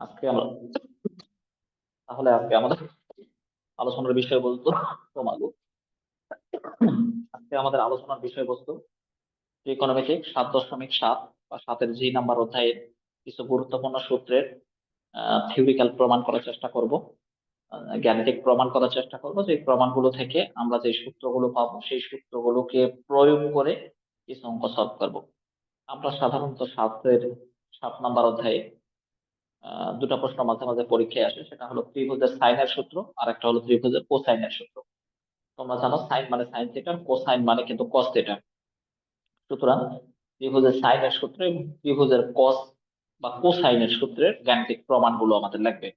আজকে আমরা আজকে আমাদের আলোচনার বিষয়বস্তু তোমাগো আজকে আমাদের আলোচনার বিষয়বস্তু ত্রিকোণমিতিক 7.7 বা 7-এর জি নাম্বার অধ্যায়ের কিছু গুরুত্বপূর্ণ সূত্রের থিওরিক্যাল প্রমাণ করার চেষ্টা করব। গাণিতিক প্রমাণ করার চেষ্টা করব, যে প্রমাণগুলো থেকে আমরা যে সূত্রগুলো পাবো সেই সূত্রগুলোকে প্রয়োগ করে কিছু অঙ্ক সলভ করব। আমরা সাধারণত 7 নাম্বার অধ্যায়ে দুটো প্রশ্ন মাঝে মাঝে পরীক্ষায় আসে, সেটা হলো ত্রিভুজের সাইনের সূত্র আর একটা হলো ত্রিভুজের কোসাইনের সূত্র। তোমরা জানো সাইন মানে সাইন থিটা, কোসাইন মানে কিন্তু কস থিটা। সুতরাং ত্রিভুজের সাইনের সূত্র এবং ত্রিভুজের কস বা কোসাইনের সূত্রের গাণিতিক প্রমাণগুলো আমাদের লাগবে।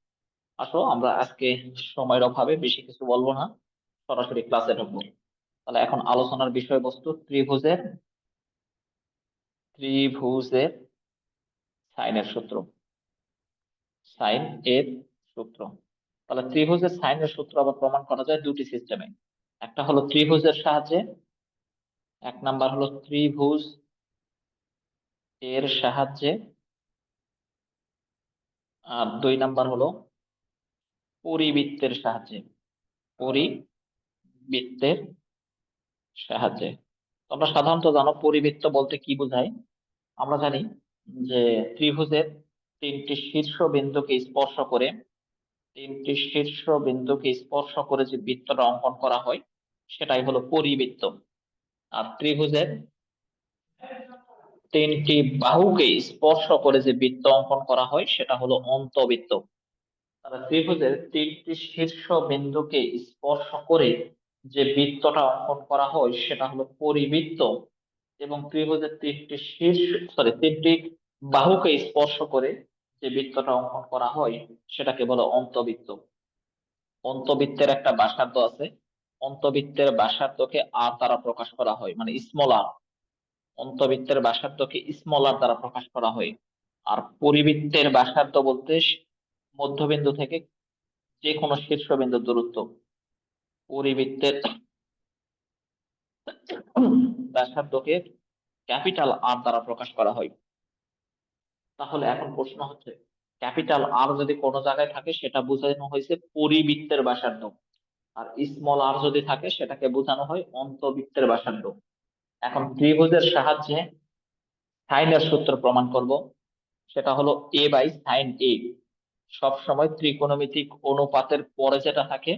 আসো আমরা আজকে সময়ের অভাবে বেশি কিছু বলবো না, সরাসরি ক্লাসে ঢুকবো। তাহলে এখন আলোচনার বিষয়বস্তু ত্রিভুজের সাইনের সূত্র, সাইন এর সূত্র। তাহলে ত্রিভুজের সাইনের সূত্র আবার প্রমাণ করা যায় দুটি সিস্টেমে। একটা হলো ত্রিভুজের সাহায্যে, এক নাম্বার হলো ত্রিভুজ এর সাহায্যে, আর দুই নাম্বার হলো পরিবৃত্তের সাহায্যে। পরিবৃত্তের সাহায্যে তোমরা সাধারণত জানো পরিবৃত্ত বলতে কি বোঝায়। আমরা জানি যে ত্রিভুজের তিনটি শীর্ষ বিন্দুকে স্পর্শ করে যে বৃত্তটা অঙ্কন করা হয় সেটাই হলো পরিবৃত্ত। আর ত্রিভুজের তিনটি বাহুকে স্পর্শ করে যে বৃত্ত অঙ্কন করা হয় সেটা হলো অন্তবৃত্ত। তাহলে ত্রিভুজের তিনটি শীর্ষ বিন্দুকে স্পর্শ করে যে বৃত্তটা অঙ্কন করা হয় সেটা হলো পরিবৃত্ত, এবং ত্রিভুজের তিনটি বাহুকে স্পর্শ করে যে বৃত্তটা অঙ্কন করা হয় সেটাকে বলে অন্তবৃত্ত। অন্তবৃত্তের একটা ব্যাসার্ধ আছে, অন্তবৃত্তের ব্যাসার্ধকে আর দ্বারা প্রকাশ করা হয়, মানে স্মল আর। অন্তবৃত্তের ব্যাসার্ধকে স্মল আর দ্বারা প্রকাশ করা হয়। আর পরিবৃত্তের ব্যাসার্ধ বলতে মধ্যবিন্দু থেকে যে কোনো শীর্ষবিন্দুর দূরত্ব। পরিবৃত্তের ব্যাসার্ধকে ক্যাপিটাল আর দ্বারা প্রকাশ করা হয়। তাহলে এখন প্রশ্ন হচ্ছে, ক্যাপিটাল আর যদি কোনো জায়গায় থাকে সেটা বোঝানো হয়েছে পরিবৃত্তের ব্যাসার্ধ, আর স্মল আর যদি থাকে সেটাকে বোঝানো হয় অন্তবৃত্তের ব্যাসার্ধ। এখন ত্রিভুজের সাহায্যে সাইনের সূত্র প্রমাণ করব, সেটা হলো এ বাই সাইন এ। সব সময় ত্রিকোণমিতিক অনুপাতের পরে যেটা থাকে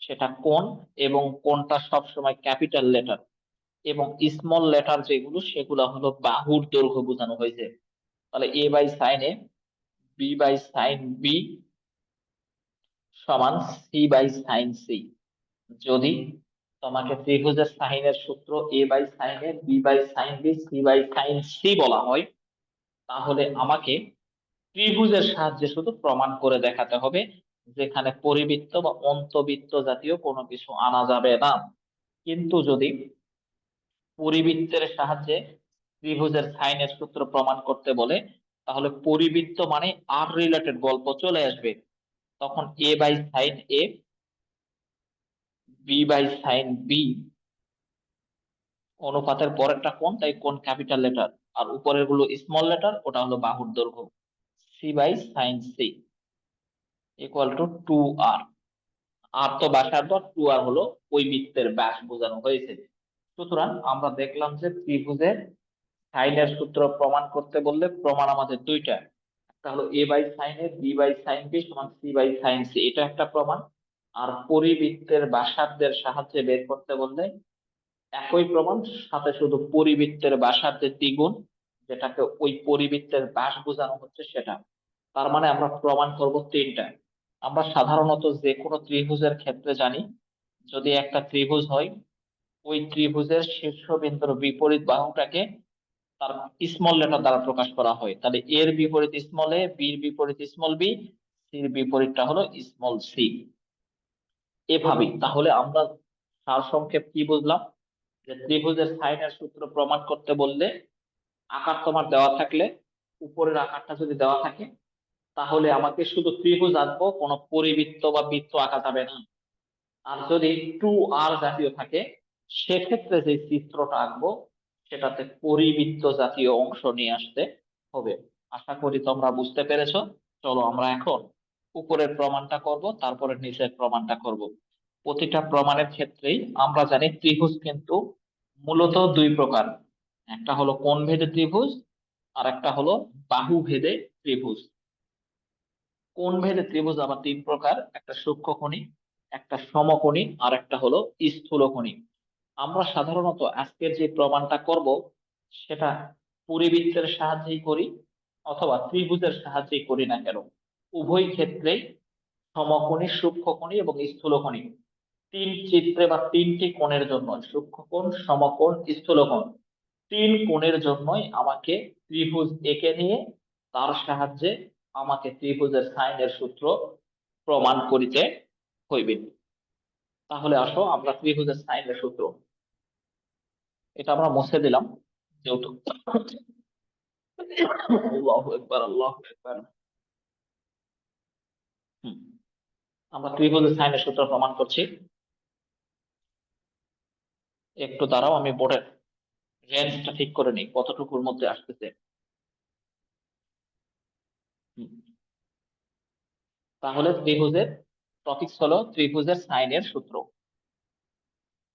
সেটা কোণ, এবং কোণটা সব সময় ক্যাপিটাল লেটার, এবং স্মল লেটার যেগুলো সেগুলো হলো বাহুর দৈর্ঘ্য বোঝানো হয়েছে। তাহলে A by sine A, B by sine B সমান সি বাই সাইন সি। যদি তোমাকে ত্রিভুজের সাইনের সূত্র A by sine A, B by sine B, C by sine C বলা হয়, তাহলে আমাকে ত্রিভুজের সাহায্যে শুধু প্রমাণ করে দেখাতে হবে যেখানে পরিবৃত্ত বা অন্তবৃত্ত জাতীয় কোনো কিছু আনা যাবে না। কিন্তু যদি পরিবৃত্তের সাহায্যে ত্রিভুজের সাইনের সূত্র প্রমাণ করতে বলে, তাহলে পরিবৃত্ত মানে আর রিলেটেড গল্প চলে আসবে। তখন A by sine A, B by sine B অনুপাতের পরেরটা কোণ, তাই কোণ ক্যাপিটাল লেটার, আর উপরের গুলো স্মল লেটার, ওটা হলো বাহুর দৈর্ঘ্য। C by sine C equal to 2r। আর তো ব্যাসার্ধ, 2r হলো ওই বৃত্তের ব্যাস বোঝানো হয়েছে। সুতরাং আমরা দেখলাম যে ত্রিভুজের সাইনের সূত্র প্রমাণ করতে বললে প্রমাণ আমাদের দুইটা, একটা হলো A by sine A, B by sine B সমান সি বাই সাইন সি, এটা একটা প্রমাণ। আর পরিবৃত্তের ব্যাসার্ধের সাহায্যে বের করতে বললে একই প্রমাণ, সাথে শুধু পরিবৃত্তের ব্যাসার্ধের দ্বিগুণ, যেটাকে ওই পরিবৃত্তের ব্যাস বোঝানো হচ্ছে সেটা। তার মানে আমরা প্রমাণ করব তিনটা। আমরা সাধারণত যে কোনো ত্রিভুজের ক্ষেত্রে জানি, যদি একটা ত্রিভুজ হয় ওই ত্রিভুজের শীর্ষবিন্দুর বিপরীত বাহুটাকে তার স্মল লেটার দ্বারা প্রকাশ করা হয়। তাহলে এর বিপরীত স্মল এ, বির বিপরীত স্মল বি, সির বিপরীতটা হলো স্মল সি। এভাবেই তাহলে আমরা সারসংক্ষেপ কি বুঝলাম, যে ত্রিভুজের সাইনের সূত্র প্রমাণ করতে বললে আকার তোমার দেওয়া থাকলে, উপরের আকারটা যদি দেওয়া থাকে, তাহলে আমাকে শুধু ত্রিভুজ আঁকবো, কোনো পরিবৃত্ত বা বৃত্ত আঁকা যাবে না। আর যদি 2r জাতীয় থাকে সেক্ষেত্রে যে চিত্রটা আঁকবো সেটাতে পরিবৃত্ত জাতীয় অংশ নিয়ে আসতে হবে। আশা করি তোমরা বুঝতে পেরেছো। চলো আমরা এখন উপরের প্রমাণটা করব, তারপরে নিচের প্রমাণটা করব। প্রতিটা প্রমাণের ক্ষেত্রেই আমরা জানি ত্রিভুজ কিন্তু মূলত দুই প্রকার। একটা হলো কোণ ভেদে ত্রিভুজ, আর একটা হলো বাহু ভেদে ত্রিভুজ। কোণ ভেদে ত্রিভুজ আবার তিন প্রকার: একটা সূক্ষ্মকোণী, একটা সমকোণী, আর একটা হলো স্থূলকোণী। আমরা সাধারণত আজকের যে প্রমাণটা করব সেটা পরিবৃত্তের সাহায্যেই করি অথবা ত্রিভুজের সাহায্যেই করি না কেন, উভয় ক্ষেত্রেই সমকোণী, সূক্ষ্মকোণী এবং স্থূলকোণী তিন চিত্রে বা তিনটি কোণের জন্য, সূক্ষ্মকোণ, সমকোণ, স্থূলকোণ, তিন কোণের জন্যই আমাকে ত্রিভুজ এঁকে নিয়ে তার সাহায্যে আমাকে ত্রিভুজের সাইনের সূত্র প্রমাণ করিতে হইবে। তাহলে আসো আমরা ত্রিভুজের সাইনের সূত্র, এটা আমরা মুছে দিলাম যেহেতু। আল্লাহু আকবার, আল্লাহু আকবার। হুম, আমরা ত্রিভুজের সাইনের সূত্র প্রমাণ করছি। একটু দাঁড়াও, আমি বোর্ডের রেঞ্জটা ঠিক করে নিই কতটুকুর মধ্যে আসতেছে। হুম, তাহলে ত্রিভুজের টপিক হলো ত্রিভুজের সাইনের সূত্র।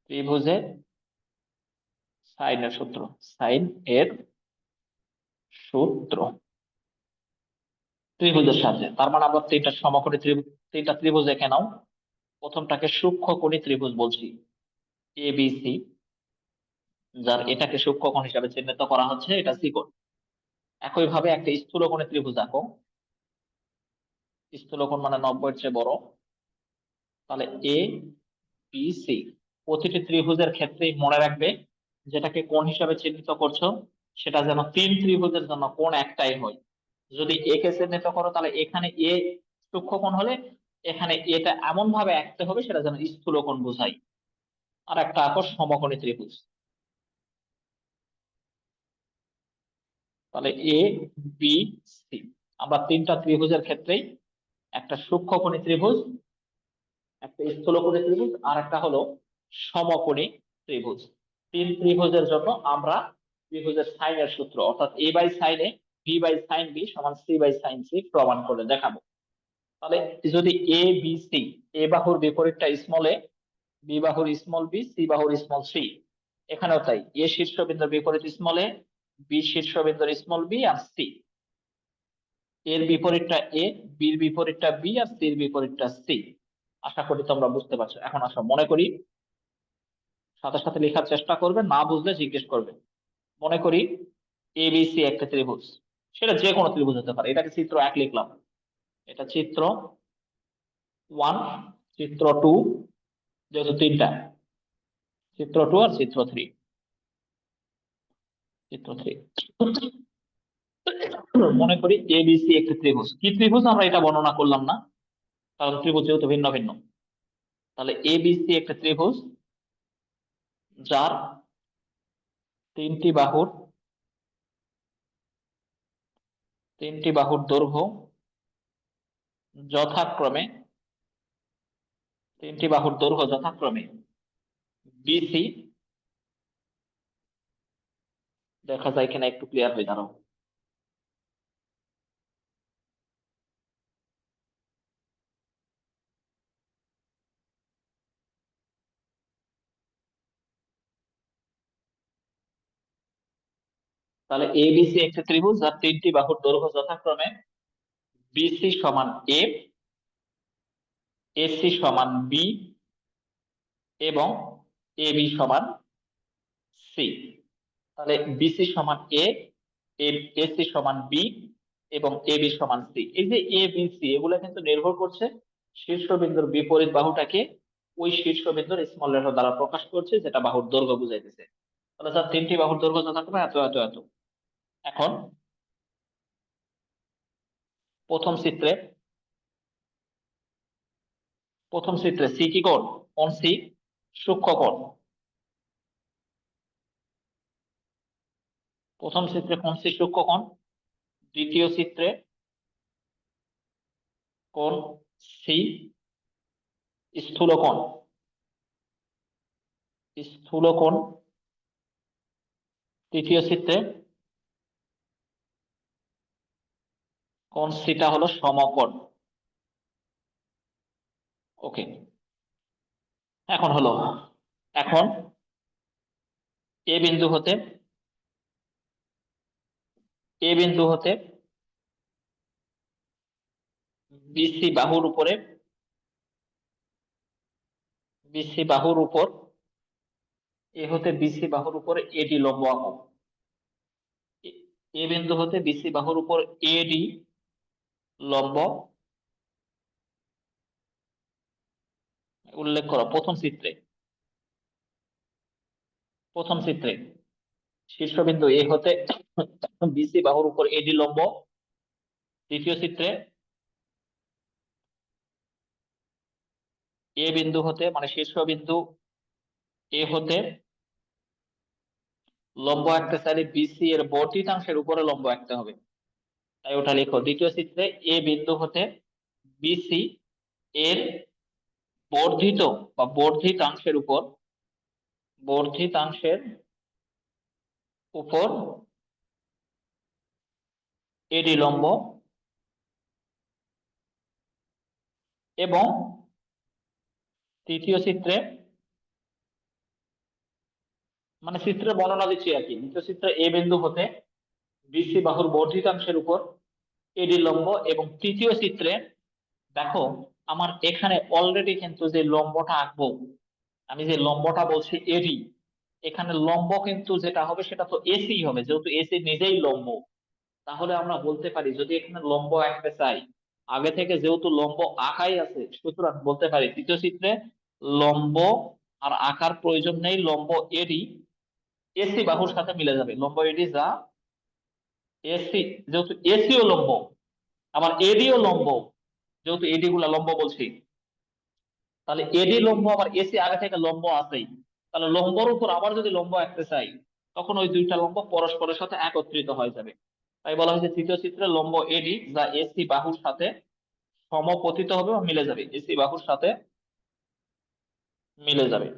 ত্রিভুজের সাইনের সূত্র, সাইন এর সূত্র ত্রিভুজের সাথে, তার মানে আমরা তিনটা সমকোণী ত্রিভুজ, তিনটা ত্রিভুজ এঁকে নাও। প্রথমটাকে সূক্ষ্মকোণী ত্রিভুজ বলছি, এ বি সি, যার এটাকে সূক্ষ্মকোণ হিসাবে চিহ্নিত করা হচ্ছে, এটা সি কোণ। একই ভাবে একটা স্থূলকোণী ত্রিভুজ আঁকো। স্থূলকোণ মানে 90 এর চেয়ে বড়। তাহলে এ বি সি, প্রতিটি ত্রিভুজের ক্ষেত্রেই মনে রাখবে যেটাকে কোণ হিসাবে চিহ্নিত করছো সেটা যেন তিন ত্রিভুজের জন্য কোণ একটাই হয়। যদি এ কে চিহ্নিত করো তাহলে এখানে এ সূক্ষ্মকোণ হলে এখানে এটা এমন ভাবে আঁকতে হবে সেটা যেন স্থূলকোণ বোঝায়। আর একটা আঁকো সমকোণী ত্রিভুজ। তাহলে এ বি সি, আমরা তিনটা ত্রিভুজের ক্ষেত্রেই একটা সূক্ষ্মকোণী ত্রিভুজ, একটা স্থূলকোণী ত্রিভুজ, আর একটা হলো সমকোণী ত্রিভুজ। তিন ত্রিভুজের জন্য আমরা ত্রিভুজের সাইনের সূত্র অর্থাৎ A by sine A, B by sine B সমান সি বাই সাইন সি প্রমাণ করে দেখাবো। তাহলে যদি এ বি সি, এ বাহুর বিপরীতটা স্মল এ, বি বাহুর স্মল বি, সি বাহুর স্মল সি, এখানেও তাই, এ শীর্ষবিন্দুর বিপরীত স্মল এ, বি শীর্ষবিন্দুর স্মল বি, আর সি এর বিপরীতটা এ, বির বিপরীতটা বি, আর সির বিপরীতটা সি। আশা করি তোমরা বুঝতে পারছো। এখন আসো মনে করি, সাথে সাথে লেখার চেষ্টা করবে, না বুঝলে জিজ্ঞেস করবে। মনে করি এবিসি একটা ত্রিভুজ, সেটা যে কোনো ত্রিভুজ হতে পারে। এটাকে চিত্র 1 লিখলাম, এটা চিত্র 1, চিত্র 2, যেহেতু তিনটা, চিত্র 2 আর চিত্র 3, চিত্র 3। মনে করি এবিসি একটা ত্রিভুজ। কি ত্রিভুজ আমরা এটা বর্ণনা করলাম না, কারণ ত্রিভুজ যেহেতু ভিন্ন ভিন্ন। তাহলে এবিসি একটা ত্রিভুজ যার তিনটি বাহুর, তিনটি বাহুর দৈর্ঘ্য যথাক্রমে, তিনটি বাহুর দৈর্ঘ্য যথাক্রমে বিসি, দেখা যায় কিনা একটু ক্লিয়ার হয়ে দাঁড়াও। তাহলে এবিসি একটি ত্রিভুজ যার তিনটি বাহুর দৈর্ঘ্য যথাক্রমে বিসি সমান এ, এসি সমান বি এবং এবি সমান সি। তাহলে বিসি সমান এ, এসি সমান বি এবং এবি সমান সি। এই যে এ বি সি এগুলো কিন্তু নির্ভর করছে শীর্ষবিন্দুর বিপরীত বাহুটাকে ওই শীর্ষবিন্দুর স্মল লেটার দ্বারা প্রকাশ করছে, যেটা বাহুর দৈর্ঘ্য বুঝাইতেছে। তাহলে তার তিনটি বাহুর দৈর্ঘ্য যথাক্রমে এত এত এত। এখন প্রথম চিত্রে, প্রথম চিত্রে সি কি কোণ? কোণ সি সূক্ষ্মকোণ। প্রথম চিত্রে কোণ সি সূক্ষ্মকোণ, দ্বিতীয় চিত্রে কোণ সি স্থূলকোণ, স্থূলকোণ। তৃতীয় চিত্রে কোণ থিটা হলো সমকোণ। ওকে, এখন হলো, এখন এ বিন্দু হতে, এ বিন্দু হতে বিসি বাহুর উপরে, বিসি বাহুর উপর, এ হতে বিসি বাহুর উপরে এডি লম্ব আঁকো। এ এ বিন্দু হতে বিসি বাহুর উপর এডি লম্ব উল্লেখ করো প্রথম চিত্রে। প্রথম চিত্রে শীর্ষবিন্দু এ হতে বিসি বাহুর উপর এডি লম্ব। দ্বিতীয় চিত্রে এ বিন্দু হতে মানে শীর্ষবিন্দু এ হতে লম্ব আঁকতে চাইলে বিসি এর বর্ধিতাংশের উপরে লম্ব আঁকতে হবে, তাই ওটা লিখো। দ্বিতীয় চিত্রে এ বিন্দু হতে বিসি এর বর্ধিত বা বর্ধিতাংশের উপর, বর্ধিতাংশের উপর এডি লম্ব, এবং তৃতীয় চিত্রে মানে চিত্রের বর্ণনা দিচ্ছি আর কি। দ্বিতীয় চিত্রে এ বিন্দু হতে বিসি বাহুর বর্ধিতাংশের উপর এডি লম্ব, এবং তৃতীয় চিত্রে দেখো আমার এখানে অলরেডি কিন্তু যে লম্বটা আঁকবো, আমি যে লম্বটা বলছি এডি, এখানে লম্ব কিন্তু যেটা হবে সেটা তো এসি হবে, যেহেতু এসি নিজেই লম্ব। তাহলে আমরা বলতে পারি যদি এখানে লম্ব আঁকতে চাই, আগে থেকে যেহেতু লম্ব আঁকাই আছে, সুতরাং বলতে পারি তৃতীয় চিত্রে লম্ব আর আঁকার প্রয়োজন নেই, লম্ব এডি এসি বাহুর সাথে মিলে যাবে। লম্ব এডি যা এসি, যেহেতু এসিও লম্ব, আবার এডিও লম্ব, যেহেতু এডি গুলা লম্ব বলছি, তাহলে এডি লম্ব আবার এসি আগে থেকে লম্ব আছেই, তাহলে লম্বর উপর আবার যদি লম্ব আঁকতে চাই, তখন ওই দুইটা লম্ব পরস্পরের সাথে একত্রিত হয়ে যাবে। তাই বলা হয়েছে তৃতীয় চিত্রে লম্ব এডি যা এসি বাহুর সাথে সমপতিত হবে বা মিলে যাবে, এসি বাহুর সাথে মিলে যাবে।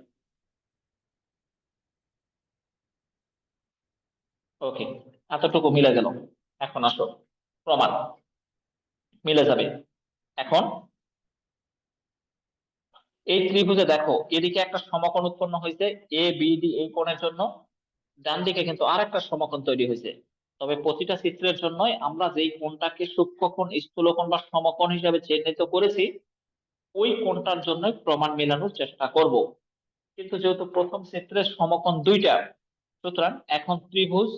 ওকে, এতটুকু মিলে গেল। এখন আসো প্রমাণ, মিলে যাবে। এখন এই ত্রিভুজে দেখো এদিকে একটা সমকোণ উৎপন্ন হয়েছে এ বি ডি, এই কোণের জন্য ডান দিকে কিন্তু আর একটা সমকোণ তৈরি হয়েছে। তবে প্রতিটা চিত্রের জন্যই আমরা যেই কোণটাকে সূক্ষ্মকোণ, স্থূলকোণ বা সমকোণ হিসাবে চিহ্নিত করেছি, ওই কোণটার জন্যই প্রমাণ মেলানোর চেষ্টা করব। কিন্তু যেহেতু প্রথম চিত্রের সমকোণ দুইটা, সুতরাং এখন ত্রিভুজ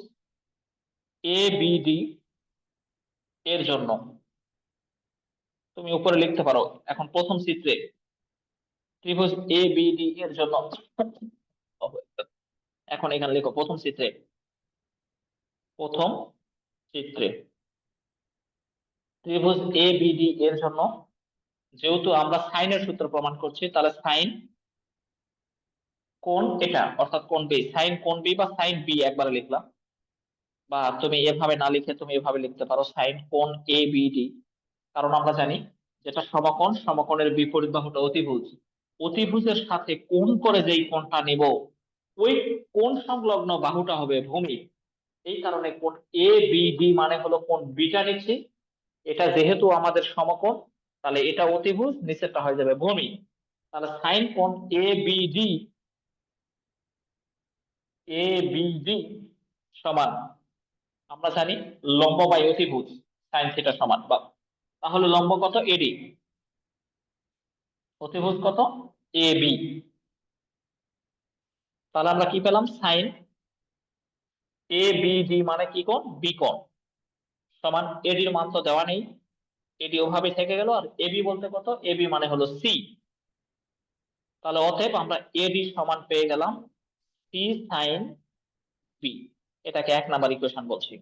এ বি ডি এর জন্য তুমি উপরে লিখতে পারো। এখন প্রথম চিত্রে ত্রিভুজ এ বি ডি এর জন্য, এখন এখানে লিখো প্রথম চিত্রে, প্রথম চিত্রে ত্রিভুজ এ বি ডি এর জন্য, যেহেতু আমরা সাইনের সূত্র প্রমাণ করছি, তাহলে সাইন কোণ এটা অর্থাৎ কোণ বি, সাইন কোণ বি বা সাইন বি একবারে লিখলাম, বা তুমি এভাবে না লিখে তুমি এভাবে লিখতে পারো সাইন কোণ এ বি ডি। কারণ আমরা জানি যেটা সমকোণ, সমকোণের বিপরীত বাহুটা অতিভুজ, অতিভুজের সাথে কোণ করে যেই কোণটা নিব, ওই কোণ সংলগ্ন বাহুটা হবে ভূমি। এই কারণে কোণ এ বি ডি মানে হলো কোণ বিটা নিচ্ছি। এটা যেহেতু আমাদের সমকোণ, তাহলে এটা অতিভুজ, নিচেরটা হয়ে যাবে ভূমি। তাহলে সাইন কোণ A B D, A B D সমান, আমরা জানি লম্ব বাই অতিভুজ সাইন থিটা সমান বা, তাহলে লম্ব কত এডি, অতিভুজ কত এ বি। তাহলে আমরা কি পেলাম, সাইন এ বি ডি মানে কি কোণ, বি কোণ, সমান এডির মান তো দেওয়া নেই, এডি ওভাবে থেকে গেল, আর এবি বলতে কত, এবি মানে হলো সি। তাহলে অতএব আমরা এডি সমান পেয়ে গেলাম সি সাইন বি। এটাকে 1 নাম্বার ইকুয়েশন বলছি,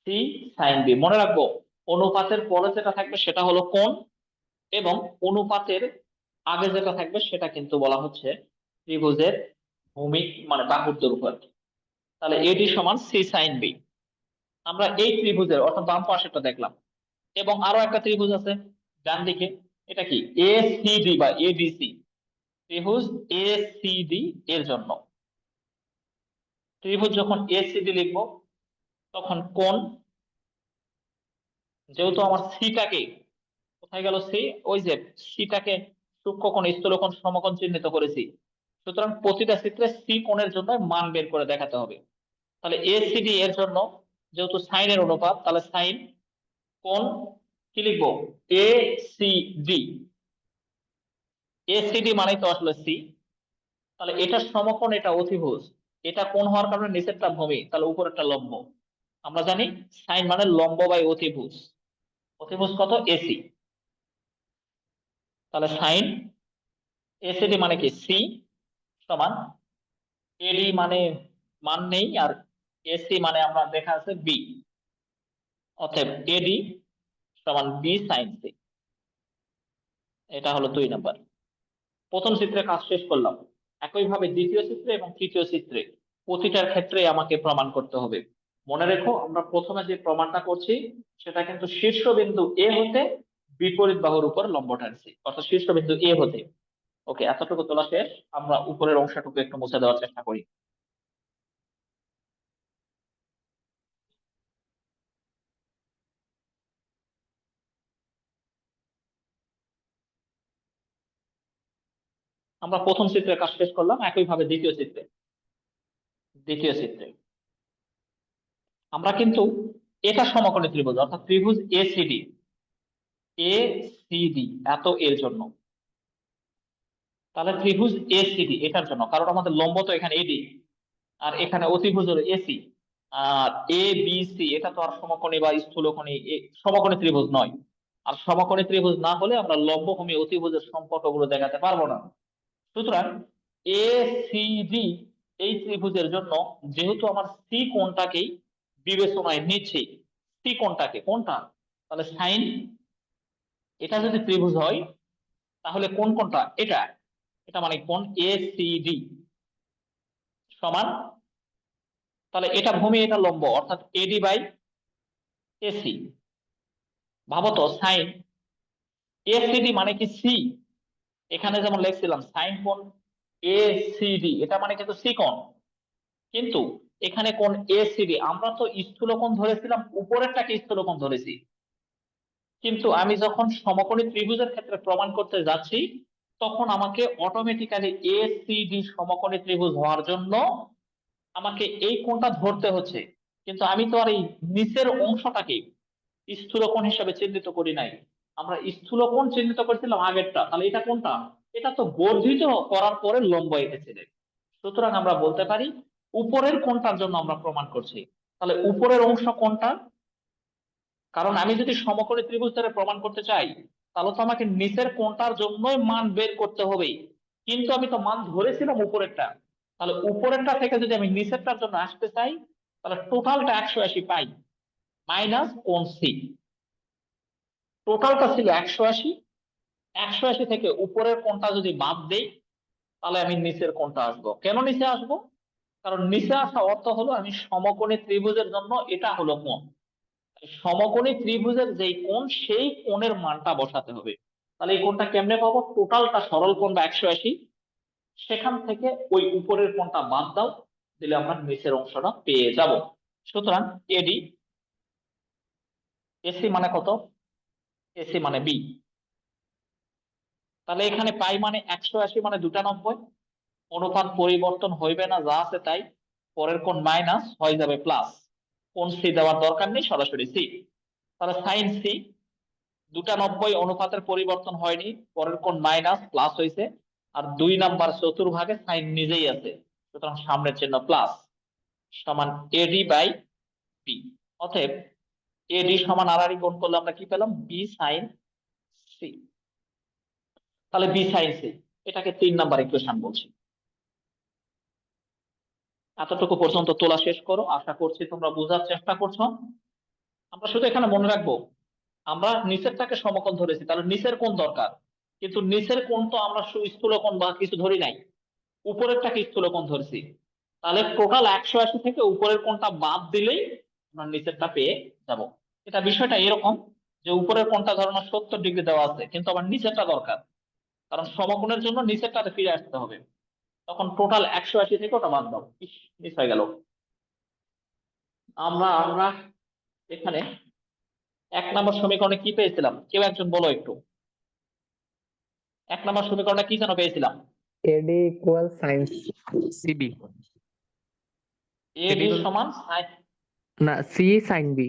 সি সাইন বি। মনে রাখবো অনুপাতের পরে যেটা থাকবে সেটা হলো কোণ, এবং অনুপাতের আগে যেটা থাকবে সেটা কিন্তু বলা হচ্ছে ত্রিভুজের ভূমি মানে বাহুর দৈর্ঘ্য আর কি। তাহলে এডি সমান সি সাইন বি। আমরা এই ত্রিভুজের অর্থাৎ বাম পাশেটা দেখলাম, এবং আরো একটা ত্রিভুজ আছে ডান দিকে, এটা কি এ সি ডি বা এবিসি, ত্রিভুজ এ সি ডি এর জন্য ত্রিভুজ যখন এ সি ডি লিখবো, তখন কোণ যেহেতু আমার সিটাকে, কোথায় গেল সি, ওই যে সিটাকে সূক্ষ্মকোণ, স্থূলকোণ, সমকোণ চিহ্নিত করেছি, সুতরাং প্রতিটা চিত্রে সি কোণের জন্য মান বের করে দেখাতে হবে। তাহলে এসিডি এর জন্য যেহেতু সাইনের অনুপাত, তাহলে সাইন কোণ কি লিখবো, এ সি ডি। এসিডি মানে তো আসলে সি, তাহলে এটা সমকোণ, এটা অতিভুজ, এটা কোণ হওয়ার কারণে নিচেরটা ভূমি, তাহলে উপরেরটা লম্ব। আমরা জানি সাইন মানে লম্ব বাই অতিভুজ, অতিভুজ কত, এসি। তাহলে সাইন এসিডি মানে কি সি সমান এডি মানে মান নেই, আর এসি মানে আমরা দেখা আছে বি, অতএব এডি সমান বি সাইন সি। এটা হলো 2 নাম্বার। প্রথম চিত্রে কাজ শেষ করলাম। একইভাবে দ্বিতীয় চিত্রে এবং তৃতীয় চিত্রে প্রতিটার ক্ষেত্রে আমাকে প্রমাণ করতে হবে। মনে রেখো, আমরা প্রথমে যে প্রমাণটা করছি সেটা কিন্তু শীর্ষবিন্দু এ হতে বিপরীত বাহুর উপর লম্ব টানছি, অর্থাৎ শীর্ষবিন্দু এ হতে। ওকে, এতটুকু তোলা শেষ। আমরা উপরের অংশটুকু একটু মুছে দেওয়ার চেষ্টা করি। আমরা প্রথম চিত্রের কাজ শেষ করলাম, একইভাবে দ্বিতীয় চিত্রে আমরা কিন্তু এটা সমকোণী ত্রিভুজ, অর্থাৎ ত্রিভুজ এসিডি, এসিডি এত এর জন্য, তাহলে ত্রিভুজ এসিডি এটার জন্য, কারণ আমাদের লম্ব তো এখানে এডি, আর এখানে অতিভুজ হলো AC. R A B C এটা তো আর সমকোণী বা স্থূলকোণী সমকোণী ত্রিভুজ নয়। আর সমকোণী ত্রিভুজ না হলে আমরা লম্বভূমি অতিভুজের সম্পর্কগুলো দেখাতে পারবো না। সুতরাং এ সি ডি এই ত্রিভুজের জন্য, যেহেতু আমার সি কোণটাকেই বিবেচনায় নিচ্ছি, সি কোণটাকে কোনটা, তাহলে সাইন, এটা যদি ত্রিভুজ হয় তাহলে কোন কোণটা, এটা, এটা মানে কোণ এ সি ডি সমান, তাহলে এটা ভূমি এটা লম্ব, অর্থাৎ এডি বাই এসি। ভাবো তো, সাইন এসিডি মানে কি সি, এখানে যেমন লিখছিলাম সাইন কোণ এসিডি, এটা মানে কিন্তু সি কোণ, কিন্তু এখানে কোণ এসিডি, আমরা তো স্থূলকোণ ধরেছিলাম, উপরেরটাকে স্থূলকোণ ধরেছি, কিন্তু আমি যখন সমকোণী ত্রিভুজের ক্ষেত্রে প্রমাণ করতে যাচ্ছি তখন আমাকে অটোমেটিক্যালি এসিডি সমকোণী ত্রিভুজ হওয়ার জন্য আমাকে এই কোণটা ধরতে হচ্ছে। কিন্তু আমি তো আর এই নিচের অংশটাকে স্থূলকোণ হিসাবে চিহ্নিত করি নাই, আমরা স্থূলকোণ চিহ্নিত করেছিলাম আগেরটা, তাহলে এটা কোনটা, এটা তো বর্ধিত করার পরে লম্ব এঁকেছিলেন। সুতরাং আমরা বলতে পারি উপরের কোণটার জন্য আমরা প্রমাণ করছি। তাহলে উপরের অংশ কোনটা, কারণ আমি যদি সমকোণী ত্রিভুজ দ্বারা প্রমাণ করতে চাই তাহলে তো আমাকে নিচের কোণটার জন্যই মান বের করতে হবে, কিন্তু আমি তো মান ধরেছিলাম উপরেরটা। তাহলে উপরেরটা থেকে যদি আমি নিচেরটার জন্য আসতে চাই তাহলে টোটালটা 180 পাই, মাইনাস কোণ সি। টোটালটা ছিল 180, 180 থেকে উপরের কোণটা যদি বাদ দেই তাহলে আমি নিচের কোণটা আসবো। কেন নিচে আসবো, কারণ নিচে আসা অর্থ হলো আমি সমকোণী ত্রিভুজের জন্য এটা হলো কোণ, সমকোণী ত্রিভুজের যেই কোণ সেই কোণের মানটা বসাতে হবে। তাহলে এই কোণটা কেমনে পাবো, টোটালটা সরল কোণ বা 180, সেখান থেকে ওই উপরের কোণটা বাদ দাও, দিলে আমরা নিচের অংশটা পেয়ে যাব। সুতরাং এডি, এসি মানে কত, এসি মানে বি, তাহলে এখানে পাই মানে 180 মানে 290, অনুপাত পরিবর্তন হইবে না, যা আছে তাই, পরের কোণ মাইনাস হয়ে যাবে প্লাস, কোণ সি দেওয়ার দরকার নেই, সরাসরি সি। তাহলে সাইন সি, 290 অনুপাতের পরিবর্তন হয়নি, পরের কোণ মাইনাস প্লাস হয়েছে, আর 2 নাম্বার চতুর্ভাগে সাইন নিজেই আছে, সুতরাং সামনের চিহ্ন প্লাস, সমান এডি বাই বি। অতএব এডি সমান আর গুণ করলে আমরা কি পেলাম, বি সাইন সি। তাহলে বি সাইন সি, এটাকে 3 নাম্বার ইকুয়েশন বলছি। এতটুকু পর্যন্ত তোলা শেষ করো, আশা করছি তোমরা বোঝার চেষ্টা করছো। আমরা শুধু এখানে মনে রাখবো, আমরা নিচেরটাকে সমকোণ ধরেছি, তাহলে নিচের কোণ দরকার, কিন্তু নিচের কোণ তো আমরা স্থূলকোণ বা কিছু ধরি নাই, উপরেরটাকে স্থূলকোণ ধরছি। তাহলে টোটাল 180 থেকে উপরের কোণটা বাদ দিলেই আমরা নিচেরটা পেয়ে যাব। এটা বিষয়টা এরকম যে উপরের কোণটা ধরো 70 ডিগ্রি দেওয়া আছে, কিন্তু আমার নিচেরটা দরকার, কারণ সমকোণের জন্য নিচেরটাতে ফিরে আসতে হবে, তখন টোটাল 180 থেকে ওটা বাদ দাও, ইস, মিস হয়ে গেল। আমরা আমরা এখানে এক নম্বর সমীকরণে কি পেয়েছিলাম, কেউ একজন বলো একটু। এক নম্বর সমীকরণে কি যেন পেয়েছিলাম? AD equal sine CB, AD সমান না C sine B.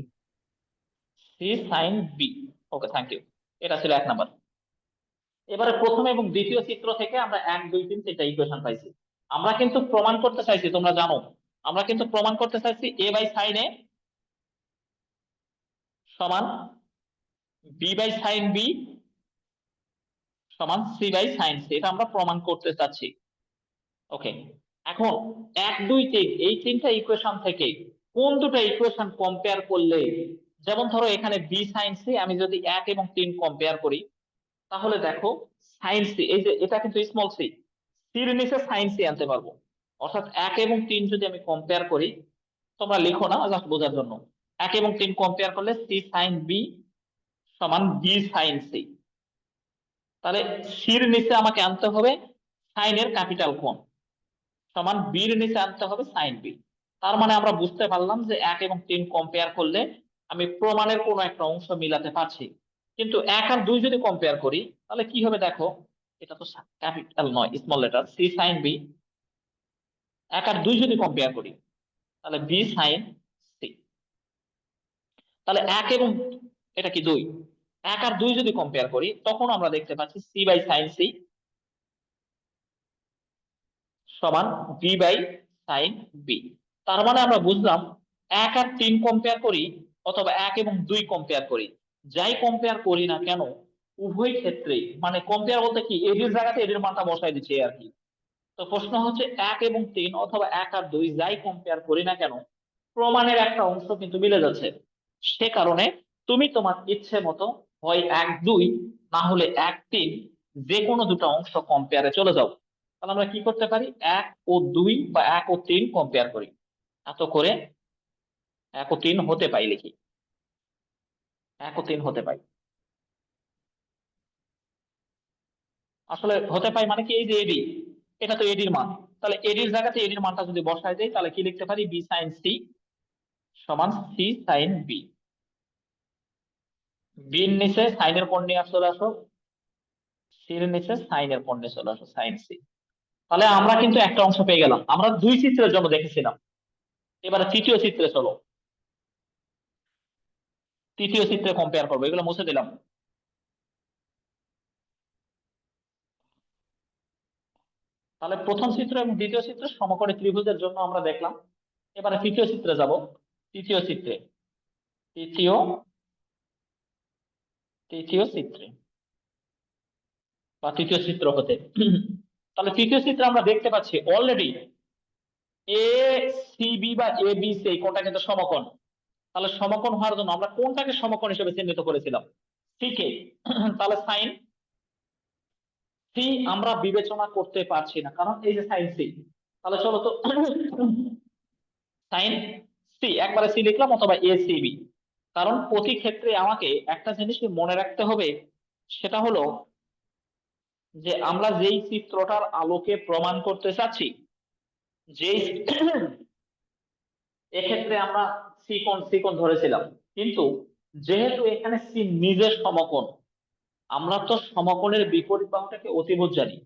C sine B. Okay, thank you. এটা ছিল এক নাম্বার। এবারে প্রথম এবং দ্বিতীয় চিত্র থেকে আমরা 1 2 3 4টা ইকুয়েশন পাইছি। আমরা কিন্তু প্রমাণ করতে চাইছি, তোমরা জানো, আমরা কিন্তু প্রমাণ করতে চাইছি এ বাই সাইন এ সমান বি বাই সাইন বি সমান সি বাই সাইন সি, এটা আমরা প্রমাণ করতে চাচ্ছি। ওকে, এখন 1 2 3 এই তিনটা ইকুয়েশন থেকে কোন দুটো ইকুয়েশন কম্পেয়ার করলে, যেমন ধরো এখানে বি সাইন সি, আমি যদি 1 এবং 3 কম্পেয়ার করি, তাহলে দেখো সাইন সি, এই যে এটা কিন্তু স্মল সি, সির নিচে সাইন সি আনতে পারবো। অর্থাৎ 1 এবং 3 যদি আমি কম্পেয়ার করি, তোমরা লিখো না, জাস্ট বোঝার জন্য, 1 এবং 3 কম্পেয়ার করলে সি সাইন বি সমান বি সাইন সি। তাহলে সির নিচে আমাকে আনতে হবে সাইনের ক্যাপিটাল কোণ, সমান বির নিচে আনতে হবে সাইন বি। তার মানে আমরা বুঝতে পারলাম যে 1 এবং 3 কম্পেয়ার করলে আমি প্রমাণের কোনো একটা অংশ মিলাতে পারছি। কিন্তু 1 আর 2 যদি কম্পেয়ার করি, তাহলে কি হবে দেখো, এটা তো ক্যাপিটাল নয়, small letter, C sine B. 1 আর 2 যদি কম্পেয়ার করি, তাহলে বি সাইন সি। তাহলে 1 এবং এটা কি 2, 1 আর 2 যদি কম্পেয়ার করি, তখন আমরা দেখতে পাচ্ছি সি বাই সাইন সি সমান বি বাই সাইন বি। তার মানে আমরা বুঝলাম 1 আর 3 কম্পেয়ার করি অথবা 1 এবং 2 কম্পেয়ার করি, যাই কম্পেয়ার করি না কেন, উভয় ক্ষেত্রে, মানে কম্পেয়ার বলতে কি, এডির জায়গাতে এডির মানটা বসাই দিচ্ছে আর কি। তো প্রশ্ন হচ্ছে 1 এবং 3 অথবা 1 আর 2 যাই কম্পেয়ার করি না কেন, প্রমাণের একটা অংশ কিন্তু মিলে যাচ্ছে। সে কারণে তুমি তোমার ইচ্ছে মতো হয় 1 2 না হলে 1 3, যে কোনো দুটো অংশ কম্পেয়ারে চলে যাও। তাহলে আমরা কি করতে পারি, 1 ও 2 বা 1 ও 3 কম্পেয়ার করি। এত করে 1 ও 3 হতে পাই, লিখি 1 ও 3 হতে পাই। আসলে হতে পাই মানে কি, এই যে এডি, এটা তো এডির মান, তাহলে এডির জায়গাতে এডির মানটা যদি বসায় দেই, তাহলে কি লিখতে পারি, বি সাইন সি সমান সি সাইন বি। বির নিচে সাইনের কোণ নিয়ে চলে আসো, সির নিচে সাইনের কোণ নিয়ে চলে আসো, সাইন সি। তাহলে আমরা কিন্তু একটা অংশ পেয়ে গেলাম, আমরা দুই চিত্রের জন্য দেখেছিলাম। এবারে তৃতীয় চিত্রে চলো, তৃতীয় চিত্রে কম্পেয়ার করবো, এগুলো মুছে দিলাম। তাহলে প্রথম চিত্র এবং দ্বিতীয় চিত্র সমকোণী ত্রিভুজের জন্য আমরা দেখলাম। এবারে তৃতীয় চিত্রে যাব, তৃতীয় চিত্রে, তৃতীয় তৃতীয় চিত্রে বা তৃতীয় চিত্র হতে, তাহলে তৃতীয় চিত্রে আমরা দেখতে পাচ্ছি অলরেডি এ সিবি বা এ বি সি কোনটা কিন্তু সমকোণ। তাহলে সমকোণ হওয়ার জন্য আমরা কোনটাকে সমকোণ হিসেবে চিহ্নিত করেছিলাম, সি কে। তাহলে সাইন সি আমরা বিবেচনা করতে পারছি না, কারণ এই যে সাইন সি। তাহলে চলো তো সাইন সি একবারে সি লিখলাম অথবা এ সি বি। কারণ প্রতি ক্ষেত্রে আমাকে একটা জিনিস মনে রাখতে হবে, সেটা হলো যে আমরা যেই চিত্রটার আলোকে প্রমাণ করতে চাচ্ছি, যেই এক্ষেত্রে আমরা সি কোণ ধরেছিলাম, কিন্তু যেহেতু এখানে সি নিজের সমকোণ, আমরা তো সমকোণের বিপরীত বাহুটাকে অতিভুজ জানি।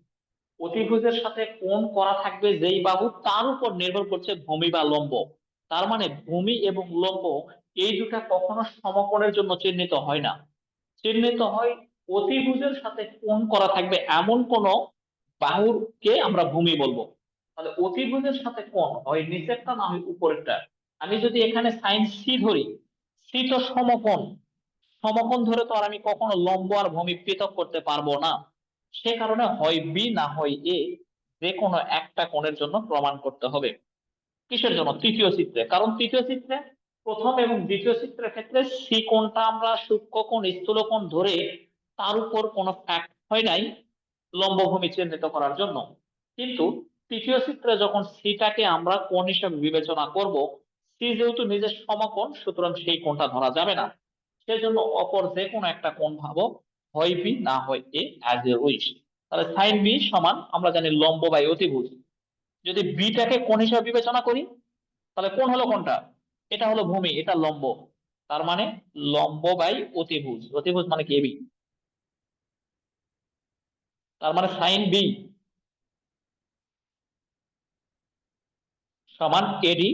অতিভুজের সাথে কোণ করা থাকবে যেই বাহু, তার উপর নির্ভর করছে ভূমি বা লম্ব। তার মানে ভূমি এবং লম্ব এই দুটা কখনো সমকোণের জন্য চিহ্নিত হয় না, চিহ্নিত হয় অতিভুজের সাথে কোণ করা থাকবে এমন কোন বাহুকে আমরা ভূমি বলবো। তাহলে অতিভুজের সাথে কোণ হয় নিচেরটা না হয় উপরেরটা। আমি যদি এখানে সাইন সি ধরি, সি তো সমকোণ, সমকোণ ধরে তো আর আমি কখনো লম্ব আর ভূমি পৃথক করতে পারবো না। সে কারণে হয় বি না হয় এ, যে কোনো একটা কোণের জন্য প্রমাণ করতে হবে। কিসের জন্য, তৃতীয় চিত্রে, কারণ তৃতীয় চিত্রে প্রথম এবং দ্বিতীয় চিত্রের ক্ষেত্রে সি কোণটা আমরা সূক্ষ্মকোণ স্থূলকোণ ধরে তার উপর কোনো ফ্যাক্ট হয় নাই লম্বভূমি চিহ্নিত করার জন্য। কিন্তু তৃতীয় চিত্রে যখন সিটাকে আমরা কোণ হিসেবে বিবেচনা করব, সি যেহেতু নিজের সমকোণ, সুতরাং সেই কোণটা ধরা যাবে না। সেজন্য অপর যে কোনো একটা কোণ ভাবো, হয় বি না হয় এ, অ্যাজ এ উইশ। তাহলে সাইন বি সমান আমরা জানি লম্ব বাই অতিভুজ। যদি বিটাকে কোণ হিসেবে বিবেচনা করি, তাহলে কোণ হলো কোনটা, এটা হলো ভূমি, এটা লম্ব। তার মানে লম্ব বাই অতিভুজ, অতিভুজ মানে কি এবি, তার মানে সাইন বি সমান এডি,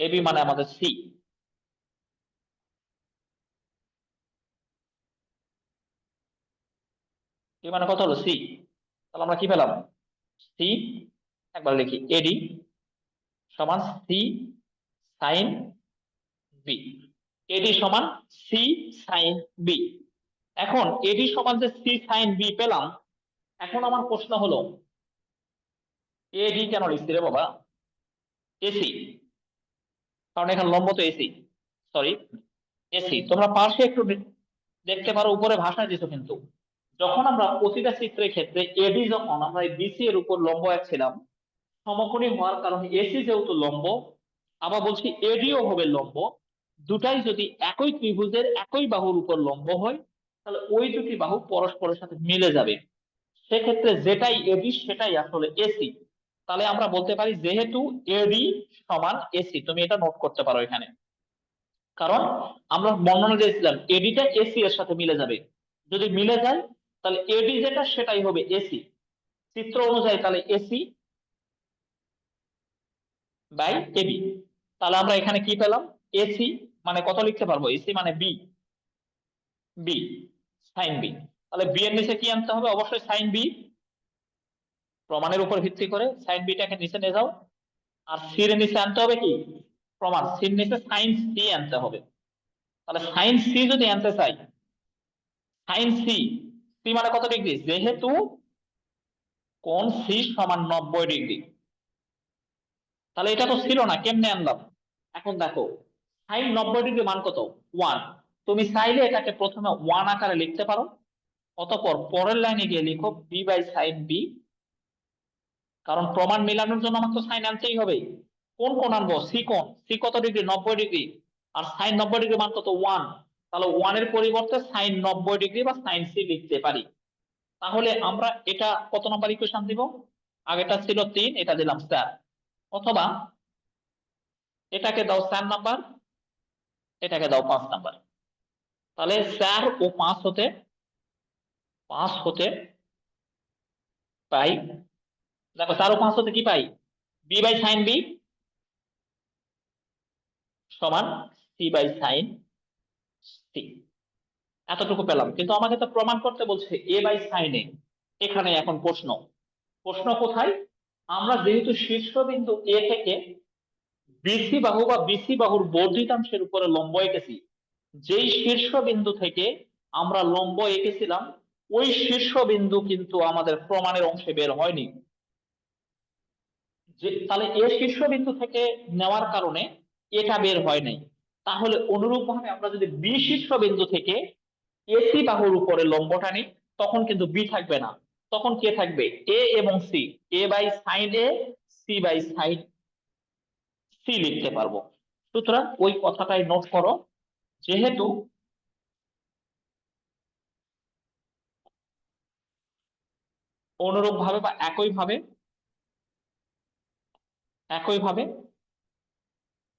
এবি মানে আমাদের সি। এ মানে কত হলো সি, তাহলে আমরা কি পেলাম সি, একবার লিখি এডি সমান সি সাইন বি, এডি সমান সি সাইন বি। এখন এডি সমান যে সি সাইন বি পেলাম, এখন আমার প্রশ্ন হলো এডি কেন লিখছি রে বাবা, এসি, কারণ এখানে লম্ব তো এসি, সরি এসি। তোমরা পাশে একটু দেখতে পারো, উপরে ভাষায় দিছো কিন্তু যখন আমরা প্রতিটা চিত্রের ক্ষেত্রে এডি যখন আমরা বিসি এর উপর লম্ব আঁকছিলাম, সমকোণী হওয়ার কারণে এসি যেহেতু লম্ব, আবার বলছি এডিও হবে লম্ব, দুটাই যদি একই ত্রিভুজের একই বাহুর উপর লম্ব হয়, তাহলে ওই দুটি বাহু পরস্পরের সাথে মিলে যাবে, সেক্ষেত্রে যেটাই এডি সেটাই আসলে এসি। তাহলে আমরা বলতে পারি যেহেতু এডি সমান এসি, তুমি এটা নোট করতে পারো এখানে, কারণ আমরা বর্ণনা দিয়েছিলাম এডিটা এসি এর সাথে মিলে যাবে, যদি মিলে যায় তাহলে এডি যেটা সেটাই হবে এসি, চিত্র অনুযায়ী তাহলে এসি বাই এবি। তাহলে আমরা এখানে কি পেলাম, এসি মানে কত লিখতে পারবো, এসি মানে বি, বি সাইন বি। তাহলে বি এর নিচে কি আনতে হবে, অবশ্যই সাইন বি, প্রমাণের উপর ভিত্তি করে সাইন বিটাকে নিচে নিয়ে যাও, আর সির নিচে আনতে হবে কি প্রমাণ, সির নিচে সাইন সি আনতে হবে। তাহলে সাইন সি যদি আনতে চাই, সাইন সি, সি মানে কত ডিগ্রি, যেহেতু কোণ সি সমান 90 ডিগ্রি, তাহলে এটা তো ছিল না, কেমনে আনলাম, এখন দেখো সাইন 90 ডিগ্রি মান কত, 1, তুমি চাইলে এটাকে প্রথমে 1 আকারে লিখতে পারো, অতঃপর পরের লাইনে গিয়ে লিখো বি বাই সাইন বি, কারণ প্রমাণ মেলানোর জন্য আমার তো সাইন আনতেই হবে, কোন কোণ আনবো, সি কোণ, সি কত ডিগ্রি 90 ডিগ্রি, আর সাইন 90 ডিগ্রি মান কত 1, তাহলে 1 এর পরিবর্তে সাইন 90 ডিগ্রি বা সাইন সি লিখতে পারি। তাহলে আমরা এটা কত নম্বর ইকুয়েশন দিব, আগেটা ছিল 3, এটা দিলাম 4, অথবা এটাকে দাও 4 নাম্বার, এটাকে দাও 5 নাম্বার। তাহলে 4 ও 5 হতে, 5 হতে পাই, দেখো 4 ও 5 হতে কি পাই, বি বাই সাইন বি সমান সি বাই সাইন সি, এতটুকু পেলাম। কিন্তু আমাকে তো প্রমাণ করতে বলছে এ বাই সাইন এ, এখানে এখন প্রশ্ন, প্রশ্ন কোথায়, আমরা যেহেতু শীর্ষবিন্দু এ থেকে বিসি বাহু বা বিসি বাহুর বর্ধিতাংশের উপরে লম্ব এঁকেছি, যেই শীর্ষবিন্দু থেকে আমরা লম্ব এঁকেছিলাম ওই শীর্ষবিন্দু কিন্তু আমাদের প্রমাণের অংশে বের হয়নি, যে তাহলে এ শীর্ষবিন্দু থেকে নেওয়ার কারণে এটা বের হয় নাই। তাহলে অনুরূপ ভাবে আমরা যদি বি শীর্ষবিন্দু থেকে এসি বাহুর উপরে লম্বটা নিই, তখন কিন্তু বি থাকবে না, তখন কে থাকবে, এ এবং C, A by sine A, C by sine C লিখতে পারবো। সুতরাং ওই কথাটাই নোট করো, যেহেতু অনুরূপ ভাবে বা একই ভাবে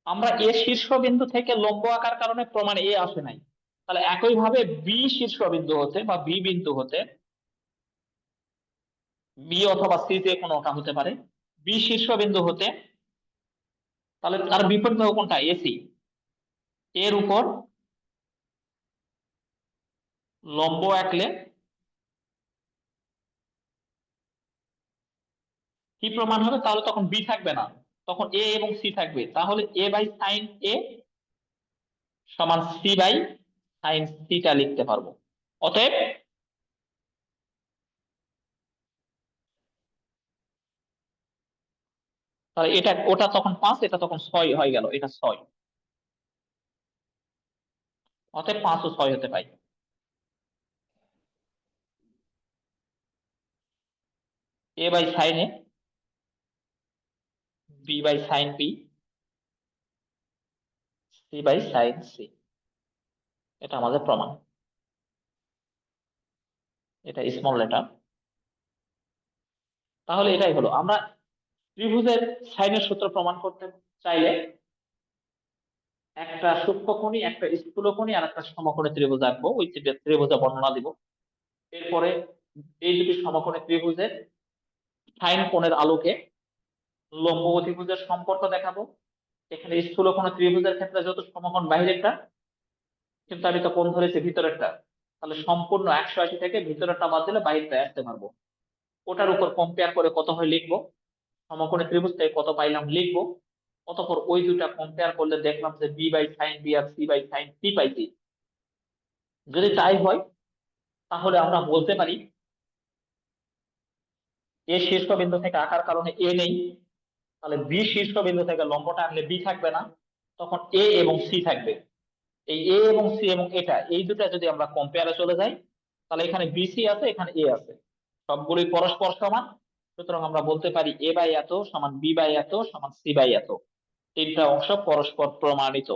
আমরা এ শীর্ষবিন্দু থেকে লম্ব আঁকার কারণে প্রমাণ এ আসে নাই, তাহলে একইভাবে বি শীর্ষবিন্দু হতে বা বি বিন্দু হতে, বি অথবা সি যে কোনোটা হতে পারে, বি শীর্ষবিন্দু হতে, তাহলে তার বিপরীত বাহু কোনটা, এসি, এর উপর লম্ব আঁকলে কি প্রমাণ হবে, তাহলে তখন বি থাকবে না, তখন এ এবং সি থাকবে, তাহলে এ বাই সাইন এ সমান সি বাই সাইন সিটা লিখতে পারবো। অতএব তাহলে এটা ওটা তখন 5, এটা তখন 6 হয়ে গেল, এটা 6, অতএব 5 ও 6 হতে পাই। A by sine A, B by sine B, C by sine C, এটা আমাদের প্রমাণ, এটা স্মল লেটার। তাহলে এটাই হলো, আমরা ত্রিভুজের সাইনের সূত্র প্রমাণ করতে চাইলে একটা সূক্ষ্মকোণী, একটা স্থূলকোণী আর একটা সমকোণী ত্রিভুজ আঁকবো, ওই ত্রিভুজের বর্ণনা দিব। এরপরে এই দুটি সমকোণী ত্রিভুজের সাইন কোণের আলোকে লম্ব অতিভুজের সম্পর্ক দেখাবো। এখানে স্থূলকোণ ত্রিভুজের ক্ষেত্রে যত সমকোণ বাইরেরটা, কিন্তু আমি তো কোণ ধরেছি ভিতরেরটা, তাহলে সম্পূর্ণ 180 থেকে ভিতরেরটা বাদ দিলে বাইরেটা আসতে পারবো। ওটার উপর কম্পেয়ার করে কত হয় লিখবো, সমকোণী ত্রিভুজ থেকে কত পাইলাম লিখবো। অতঃপর ওই দুটা কম্পেয়ার করলে দেখলাম যে বি বাই সাইন বি আর সি বাই সাইন সি পাইছি। যদি তাই হয় তাহলে আমরা বলতে পারি এ শীর্ষবিন্দু থেকে আঁকার কারণে এ নেই, তাহলে বি শীর্ষবিন্দু থেকে লম্বটা আনলে বি থাকবে না, তখন এ এবং সি থাকবে। এই এ এবং সি এবং এটা, এই দুটা যদি আমরা কম্পেয়ারে চলে যাই, তাহলে এখানে বিসি আছে, এখানে এ আছে, সবগুলোই পরস্পর সমান। সুতরাং আমরা বলতে পারি এ বাই এত সমান বি বাই এত সমান সি বাই এত। তিনটা অংশ পরস্পর প্রমাণিত।